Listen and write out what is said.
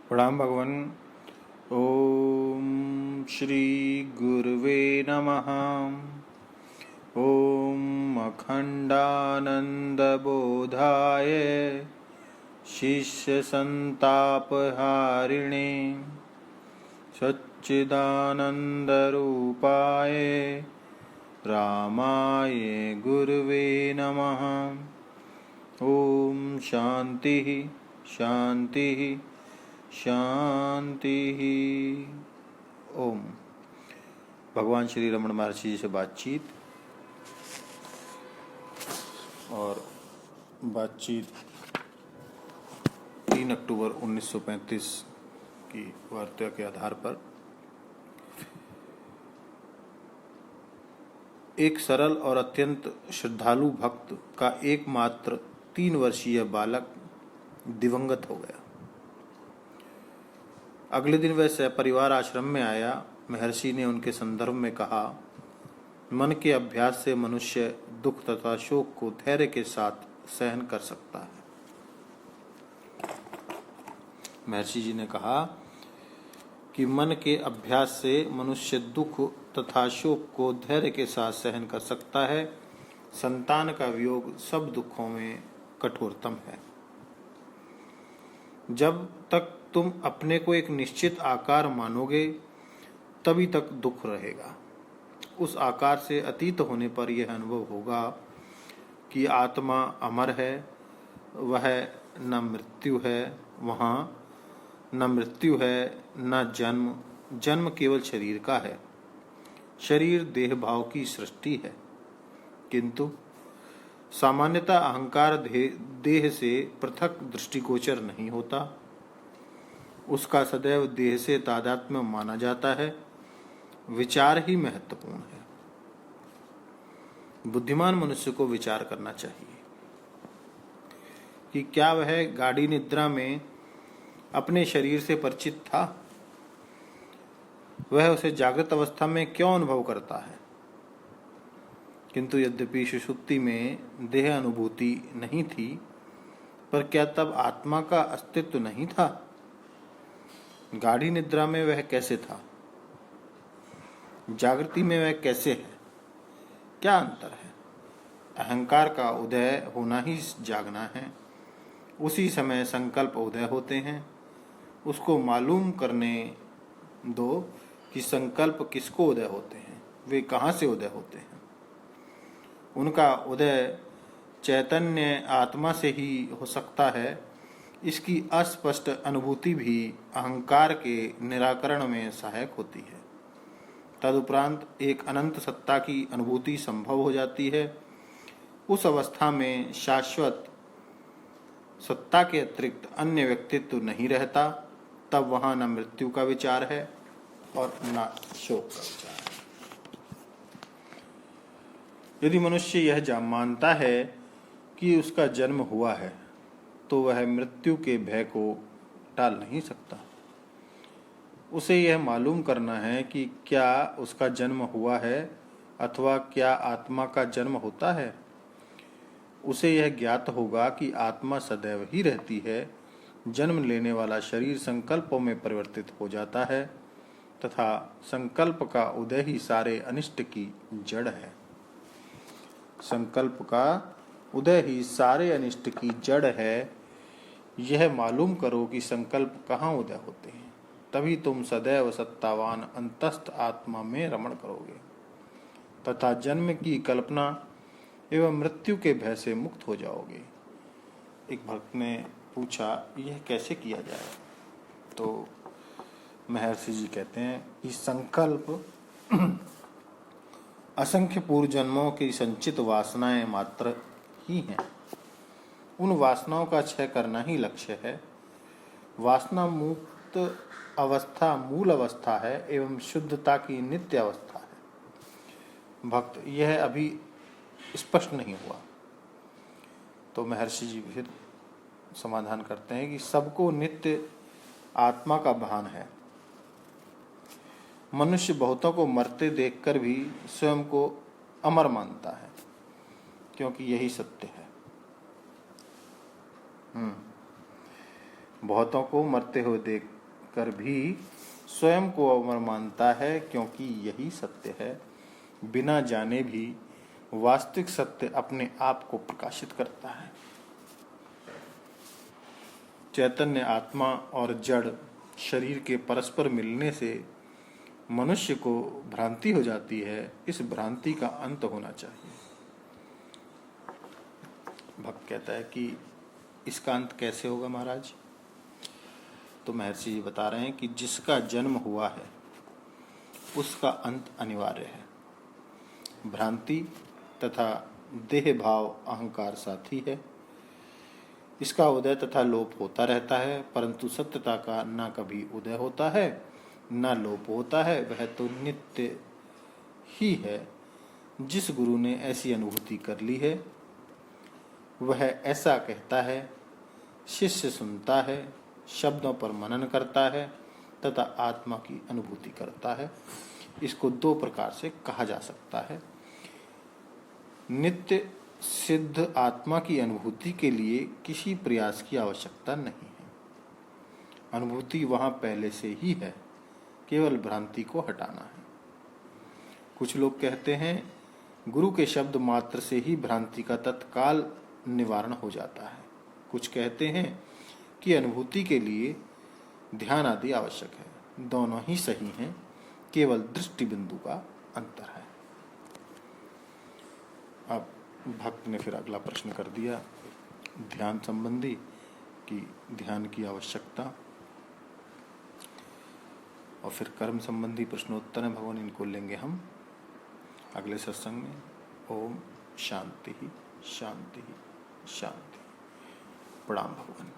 प्रणाम भगवान। ओम श्री गुरुवे नमः। ओम अखंडानंद बोधाय शिष्य संताप हारिणे सच्चिदानंद रूपाय रामाय गुरुवे नमः। ओम शांति शांति शांति। ओम। भगवान श्री रमण महर्षि जी से बातचीत और बातचीत 3 अक्टूबर 1935 की वार्ता के आधार पर एक सरल और अत्यंत श्रद्धालु भक्त का एकमात्र 3 वर्षीय बालक दिवंगत हो गया। अगले दिन वह सपरिवार आश्रम में आया। महर्षि ने उनके संदर्भ में कहा, मन के अभ्यास से मनुष्य दुख तथा शोक को धैर्य के साथ सहन कर सकता है। महर्षि जी ने कहा कि मन के अभ्यास से मनुष्य दुख तथा शोक को धैर्य के साथ सहन कर सकता है। संतान का वियोग सब दुखों में कठोरतम है। जब तक तुम अपने को एक निश्चित आकार मानोगे तभी तक दुख रहेगा। उस आकार से अतीत होने पर यह अनुभव होगा कि आत्मा अमर है, वह न मृत्यु है, वहाँ न मृत्यु है न जन्म। जन्म केवल शरीर का है। शरीर देह भाव की सृष्टि है, किंतु सामान्यतः अहंकार देह से पृथक दृष्टिगोचर नहीं होता। उसका सदैव देह से तादात्म्य माना जाता है। विचार ही महत्वपूर्ण है। बुद्धिमान मनुष्य को विचार करना चाहिए कि क्या वह गाढ़ी निद्रा में अपने शरीर से परिचित था। वह उसे जागृत अवस्था में क्यों अनुभव करता है। किंतु यद्यपि सुषुप्ति में देह अनुभूति नहीं थी, पर क्या तब आत्मा का अस्तित्व नहीं था। गाढ़ी निद्रा में वह कैसे था, जागृति में वह कैसे है, क्या अंतर है। अहंकार का उदय होना ही जागना है। उसी समय संकल्प उदय होते हैं। उसको मालूम करने दो कि संकल्प किसको उदय होते हैं, वे कहाँ से उदय होते हैं। उनका उदय चैतन्य आत्मा से ही हो सकता है। इसकी अस्पष्ट अनुभूति भी अहंकार के निराकरण में सहायक होती है। तदुपरांत एक अनंत सत्ता की अनुभूति संभव हो जाती है। उस अवस्था में शाश्वत सत्ता के अतिरिक्त अन्य व्यक्तित्व नहीं रहता। तब वहाँ न मृत्यु का विचार है और न शोक का विचार है। यदि मनुष्य यह मानता है कि उसका जन्म हुआ है, तो वह मृत्यु के भय को टाल नहीं सकता। उसे यह मालूम करना है कि क्या उसका जन्म हुआ है अथवा क्या आत्मा का जन्म होता है। उसे यह ज्ञात होगा कि आत्मा सदैव ही रहती है। जन्म लेने वाला शरीर संकल्पों में परिवर्तित हो जाता है तथा संकल्प का उदय ही सारे अनिष्ट की जड़ है। संकल्प का उदय ही सारे अनिष्ट की जड़ है। यह मालूम करो कि संकल्प कहाँ उदय होते हैं, तभी तुम सदैव सत्तावान अंतस्थ आत्मा में रमण करोगे तथा जन्म की कल्पना एवं मृत्यु के भय से मुक्त हो जाओगे। एक भक्त ने पूछा, यह कैसे किया जाए। तो महर्षि जी कहते हैं कि संकल्प असंख्य पूर्व जन्मों की संचित वासनाएं मात्र ही हैं। उन वासनाओं का क्षय करना ही लक्ष्य है। वासना मुक्त अवस्था मूल अवस्था है एवं शुद्धता की नित्य अवस्था है। भक्त, यह अभी स्पष्ट नहीं हुआ। तो महर्षि जी फिर समाधान करते हैं कि सबको नित्य आत्मा का भान है। मनुष्य बहुतों को मरते देखकर भी स्वयं को अमर मानता है, क्योंकि यही सत्य है। बहुतों को मरते हुए कर भी स्वयं को अमर मानता है, क्योंकि यही सत्य है। बिना जाने भी वास्तविक सत्य अपने आप को प्रकाशित करता है। चैतन्य आत्मा और जड़ शरीर के परस्पर मिलने से मनुष्य को भ्रांति हो जाती है। इस भ्रांति का अंत होना चाहिए। भक्त कहता है कि इसका अंत कैसे होगा महाराज? तो महर्षि जी बता रहे हैं कि जिसका जन्म हुआ है उसका अंत अनिवार्य है। भ्रांति तथा देह भाव अहंकार साथी है। इसका उदय तथा लोप होता रहता है, परंतु सत्यता का ना कभी उदय होता है ना लोप होता है। वह तो नित्य ही है। जिस गुरु ने ऐसी अनुभूति कर ली है वह ऐसा कहता है। शिष्य सुनता है, शब्दों पर मनन करता है तथा आत्मा की अनुभूति करता है। इसको दो प्रकार से कहा जा सकता है। नित्य सिद्ध आत्मा की अनुभूति के लिए किसी प्रयास की आवश्यकता नहीं है। अनुभूति वहां पहले से ही है, केवल भ्रांति को हटाना है। कुछ लोग कहते हैं गुरु के शब्द मात्र से ही भ्रांति का तत्काल निवारण हो जाता है। कुछ कहते हैं कि अनुभूति के लिए ध्यान आदि आवश्यक है। दोनों ही सही हैं, केवल दृष्टि बिंदु का अंतर है। अब भक्त ने फिर अगला प्रश्न कर दिया ध्यान संबंधी कि ध्यान की आवश्यकता, और फिर कर्म संबंधी प्रश्नोत्तर है भगवान, इनको लेंगे हम अगले सत्संग में। ओम शांति शांति शांति। प्रणाम भगवान।